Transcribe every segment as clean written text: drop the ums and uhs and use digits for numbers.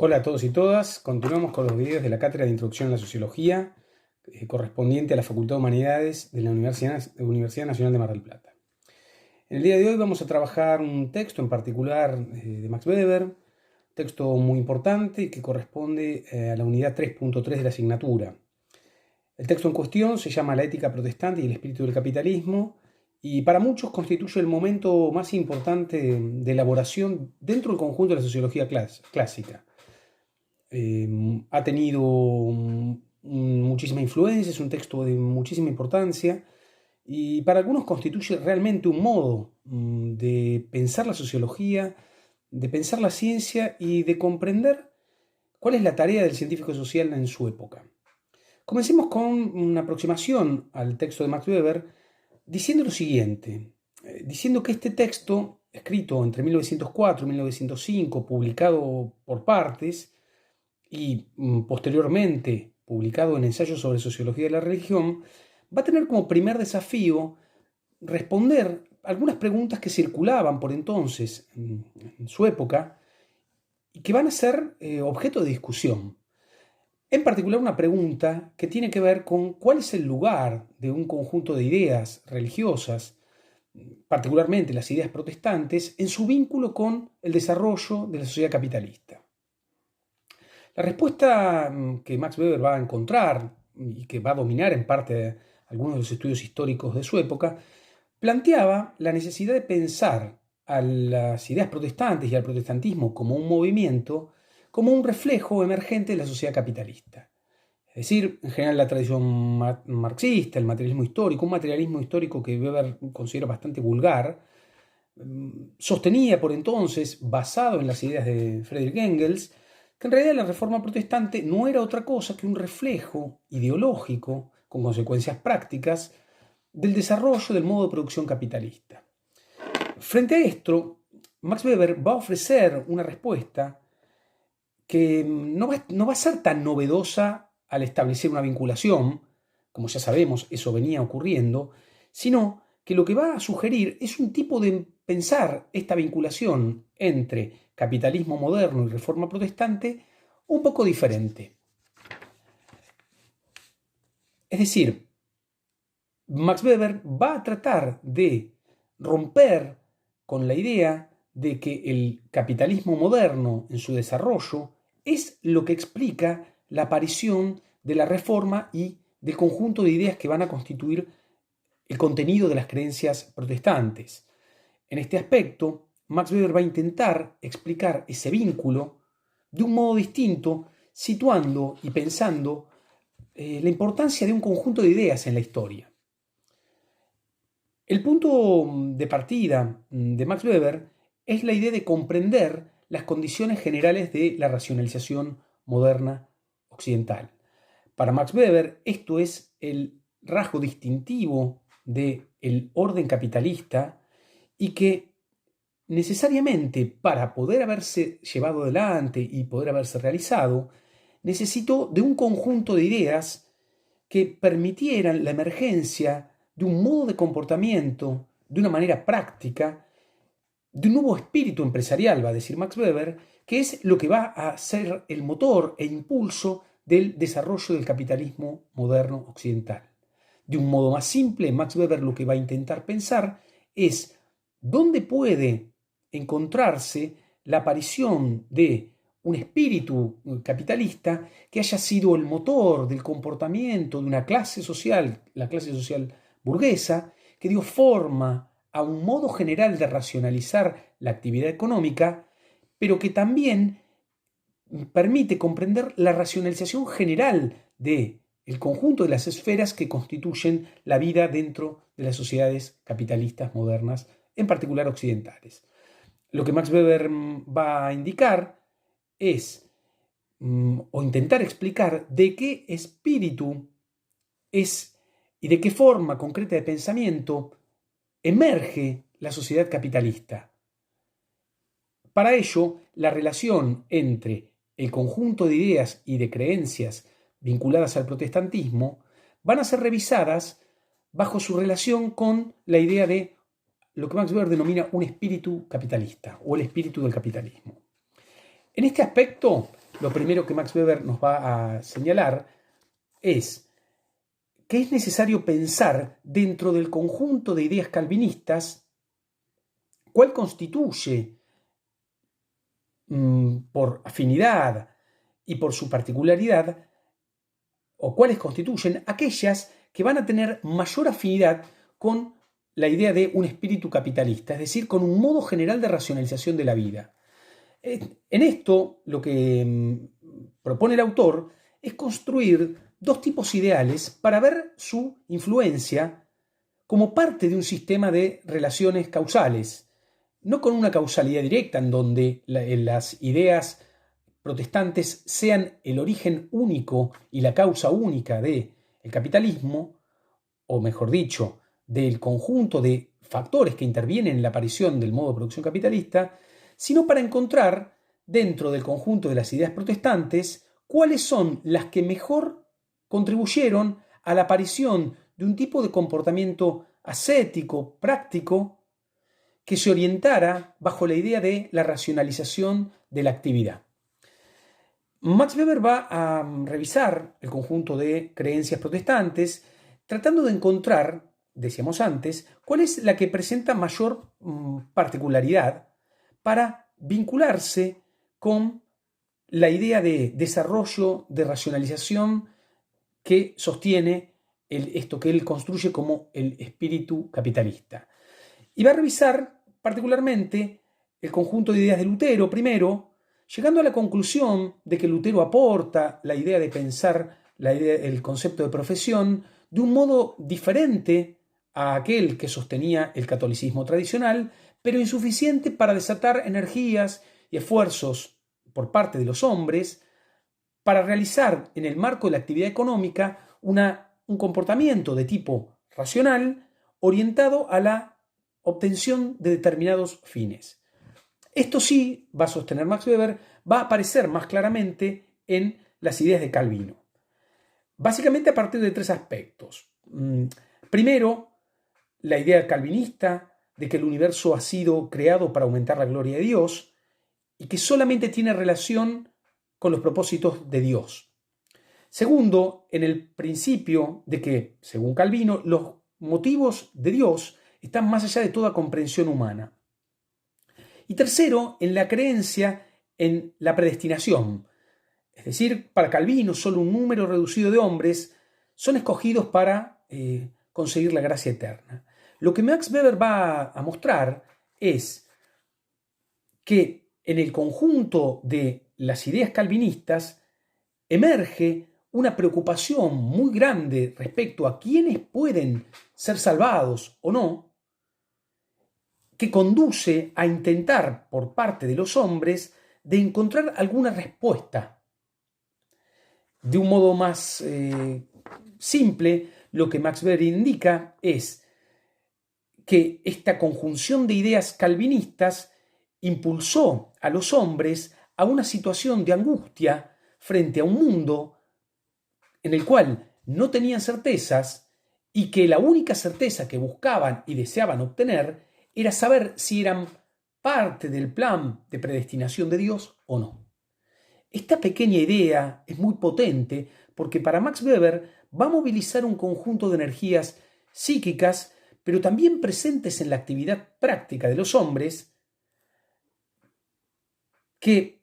Hola a todos y todas, continuamos con los videos de la cátedra de Introducción a la Sociología correspondiente a la Facultad de Humanidades de la Universidad Nacional de Mar del Plata. En el día de hoy vamos a trabajar un texto en particular de Max Weber, texto muy importante que corresponde a la unidad 3.3 de la asignatura. El texto en cuestión se llama La ética protestante y el espíritu del capitalismo, y para muchos constituye el momento más importante de elaboración dentro del conjunto de la sociología clásica. Ha tenido muchísima influencia, es un texto de muchísima importancia y para algunos constituye realmente un modo de pensar la sociología, de pensar la ciencia y de comprender cuál es la tarea del científico social en su época. Comencemos con una aproximación al texto de Max Weber diciendo lo siguiente, diciendo que este texto, escrito entre 1904 y 1905, publicado por partes, y posteriormente publicado en Ensayos sobre Sociología de la Religión, va a tener como primer desafío responder algunas preguntas que circulaban por entonces, en su época, y que van a ser objeto de discusión. En particular una pregunta que tiene que ver con cuál es el lugar de un conjunto de ideas religiosas, particularmente las ideas protestantes, en su vínculo con el desarrollo de la sociedad capitalista. La respuesta que Max Weber va a encontrar y que va a dominar en parte algunos de los estudios históricos de su época, planteaba la necesidad de pensar a las ideas protestantes y al protestantismo como un movimiento, como un reflejo emergente de la sociedad capitalista. Es decir, en general la tradición marxista, el materialismo histórico, un materialismo histórico que Weber considera bastante vulgar, sostenía por entonces, basado en las ideas de Friedrich Engels, que en realidad la reforma protestante no era otra cosa que un reflejo ideológico, con consecuencias prácticas, del desarrollo del modo de producción capitalista. Frente a esto, Max Weber va a ofrecer una respuesta que no va a ser tan novedosa al establecer una vinculación, como ya sabemos, eso venía ocurriendo, sino que lo que va a sugerir es un tipo de pensar esta vinculación entre capitalismo moderno y reforma protestante un poco diferente. Es decir, Max Weber va a tratar de romper con la idea de que el capitalismo moderno en su desarrollo es lo que explica la aparición de la reforma y del conjunto de ideas que van a constituir el contenido de las creencias protestantes. En este aspecto, Max Weber va a intentar explicar ese vínculo de un modo distinto, situando y pensando la importancia de un conjunto de ideas en la historia. El punto de partida de Max Weber es la idea de comprender las condiciones generales de la racionalización moderna occidental. Para Max Weber, esto es el rasgo distintivo del orden capitalista y que necesariamente para poder haberse llevado adelante y poder haberse realizado, necesitó de un conjunto de ideas que permitieran la emergencia de un modo de comportamiento, de una manera práctica, de un nuevo espíritu empresarial, va a decir Max Weber, que es lo que va a ser el motor e impulso del desarrollo del capitalismo moderno occidental. De un modo más simple, Max Weber lo que va a intentar pensar es dónde puede encontrarse la aparición de un espíritu capitalista que haya sido el motor del comportamiento de una clase social, la clase social burguesa, que dio forma a un modo general de racionalizar la actividad económica, pero que también permite comprender la racionalización general del conjunto de las esferas que constituyen la vida dentro de las sociedades capitalistas modernas, en particular occidentales. Lo que Max Weber va a indicar es, o intentar explicar, de qué espíritu es y de qué forma concreta de pensamiento emerge la sociedad capitalista. Para ello, la relación entre el conjunto de ideas y de creencias vinculadas al protestantismo van a ser revisadas bajo su relación con la idea de lo que Max Weber denomina un espíritu capitalista o el espíritu del capitalismo. En este aspecto, lo primero que Max Weber nos va a señalar es que es necesario pensar dentro del conjunto de ideas calvinistas cuál constituye, por afinidad y por su particularidad, o cuáles constituyen aquellas que van a tener mayor afinidad con la idea de un espíritu capitalista, es decir, con un modo general de racionalización de la vida. En esto, lo que propone el autor es construir dos tipos ideales para ver su influencia como parte de un sistema de relaciones causales, no con una causalidad directa en donde las ideas protestantes sean el origen único y la causa única del capitalismo, o mejor dicho, del conjunto de factores que intervienen en la aparición del modo de producción capitalista, sino para encontrar dentro del conjunto de las ideas protestantes cuáles son las que mejor contribuyeron a la aparición de un tipo de comportamiento ascético, práctico, que se orientara bajo la idea de la racionalización de la actividad. Max Weber va a revisar el conjunto de creencias protestantes, tratando de encontrar, decíamos antes, cuál es la que presenta mayor particularidad para vincularse con la idea de desarrollo, de racionalización que sostiene esto que él construye como el espíritu capitalista. Y va a revisar particularmente el conjunto de ideas de Lutero primero, llegando a la conclusión de que Lutero aporta la idea de pensar el concepto de profesión de un modo diferente a aquel que sostenía el catolicismo tradicional, pero insuficiente para desatar energías y esfuerzos por parte de los hombres para realizar en el marco de la actividad económica un comportamiento de tipo racional orientado a la obtención de determinados fines. Esto sí, va a sostener Max Weber, va a aparecer más claramente en las ideas de Calvino. Básicamente a partir de tres aspectos. Primero, la idea calvinista de que el universo ha sido creado para aumentar la gloria de Dios y que solamente tiene relación con los propósitos de Dios. Segundo, en el principio de que, según Calvino, los motivos de Dios están más allá de toda comprensión humana. Y tercero, en la creencia en la predestinación. Es decir, para Calvino, solo un número reducido de hombres son escogidos para conseguir la gracia eterna. Lo que Max Weber va a mostrar es que en el conjunto de las ideas calvinistas emerge una preocupación muy grande respecto a quiénes pueden ser salvados o no, que conduce a intentar por parte de los hombres de encontrar alguna respuesta. De un modo más simple, lo que Max Weber indica es que esta conjunción de ideas calvinistas impulsó a los hombres a una situación de angustia frente a un mundo en el cual no tenían certezas y que la única certeza que buscaban y deseaban obtener era saber si eran parte del plan de predestinación de Dios o no. Esta pequeña idea es muy potente porque para Max Weber va a movilizar un conjunto de energías psíquicas, pero también presentes en la actividad práctica de los hombres, que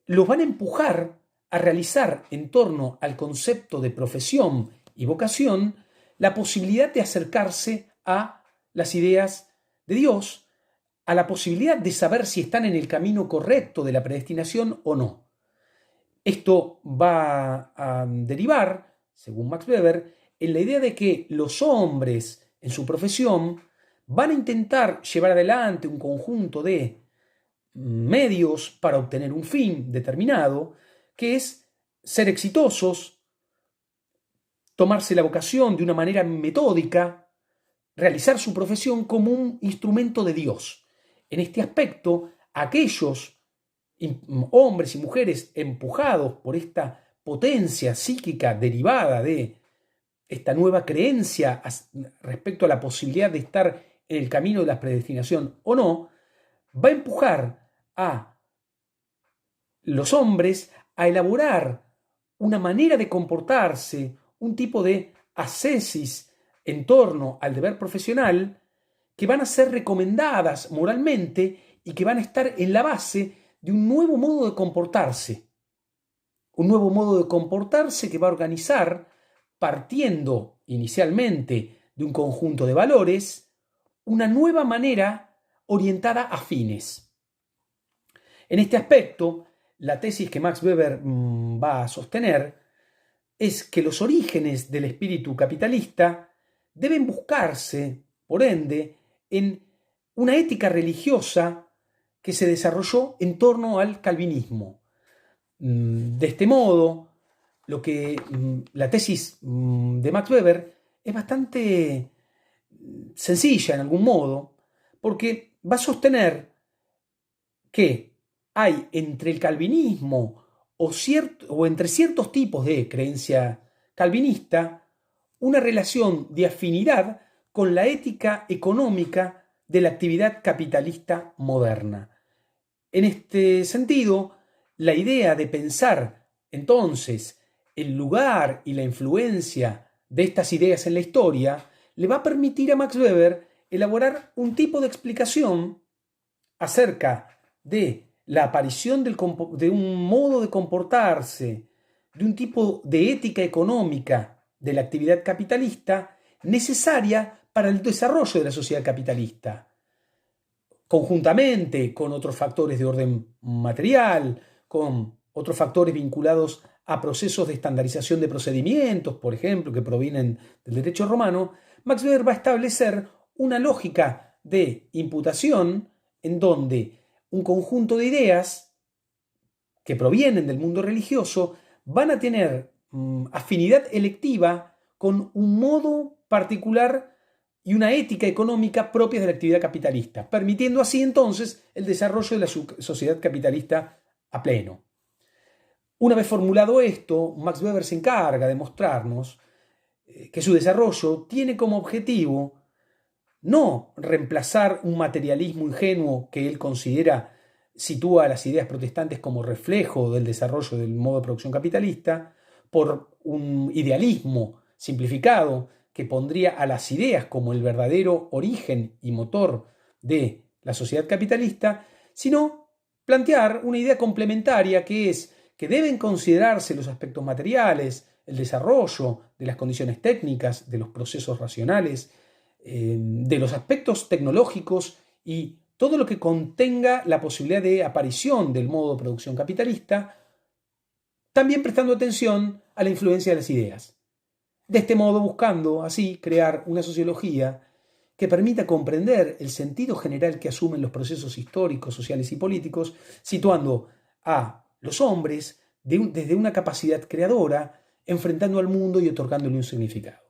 los van a empujar a realizar en torno al concepto de profesión y vocación la posibilidad de acercarse a las ideas de Dios, a la posibilidad de saber si están en el camino correcto de la predestinación o no. Esto va a derivar, según Max Weber, en la idea de que los hombres en su profesión van a intentar llevar adelante un conjunto de medios para obtener un fin determinado, que es ser exitosos, tomarse la vocación de una manera metódica, realizar su profesión como un instrumento de Dios. En este aspecto, aquellos hombres y mujeres empujados por esta potencia psíquica derivada de esta nueva creencia respecto a la posibilidad de estar en el camino de la predestinación o no, va a empujar a los hombres a elaborar una manera de comportarse, un tipo de ascesis en torno al deber profesional, que van a ser recomendadas moralmente y que van a estar en la base de un nuevo modo de comportarse. Un nuevo modo de comportarse que va a organizar, partiendo inicialmente de un conjunto de valores, una nueva manera orientada a fines. En este aspecto, la tesis que Max Weber va a sostener es que los orígenes del espíritu capitalista deben buscarse, por ende, en una ética religiosa que se desarrolló en torno al calvinismo. De este modo, la tesis de Max Weber es bastante sencilla en algún modo, porque va a sostener que hay entre el calvinismo o entre ciertos tipos de creencia calvinista una relación de afinidad con la ética económica de la actividad capitalista moderna. En este sentido, la idea de pensar entonces el lugar y la influencia de estas ideas en la historia le va a permitir a Max Weber elaborar un tipo de explicación acerca de la aparición de un modo de comportarse, de un tipo de ética económica de la actividad capitalista necesaria para el desarrollo de la sociedad capitalista, conjuntamente con otros factores de orden material, con otros factores vinculados a procesos de estandarización de procedimientos, por ejemplo, que provienen del derecho romano. Max Weber va a establecer una lógica de imputación en donde un conjunto de ideas que provienen del mundo religioso van a tener afinidad electiva con un modo particular y una ética económica propias de la actividad capitalista, permitiendo así entonces el desarrollo de la sociedad capitalista a pleno. Una vez formulado esto, Max Weber se encarga de mostrarnos que su desarrollo tiene como objetivo no reemplazar un materialismo ingenuo que él considera sitúa a las ideas protestantes como reflejo del desarrollo del modo de producción capitalista, por un idealismo simplificado que pondría a las ideas como el verdadero origen y motor de la sociedad capitalista, sino plantear una idea complementaria que es que deben considerarse los aspectos materiales, el desarrollo de las condiciones técnicas, de los procesos racionales, de los aspectos tecnológicos y todo lo que contenga la posibilidad de aparición del modo de producción capitalista, también prestando atención a la influencia de las ideas. De este modo, buscando así crear una sociología que permita comprender el sentido general que asumen los procesos históricos, sociales y políticos, situando a los hombres desde una capacidad creadora, enfrentando al mundo y otorgándole un significado.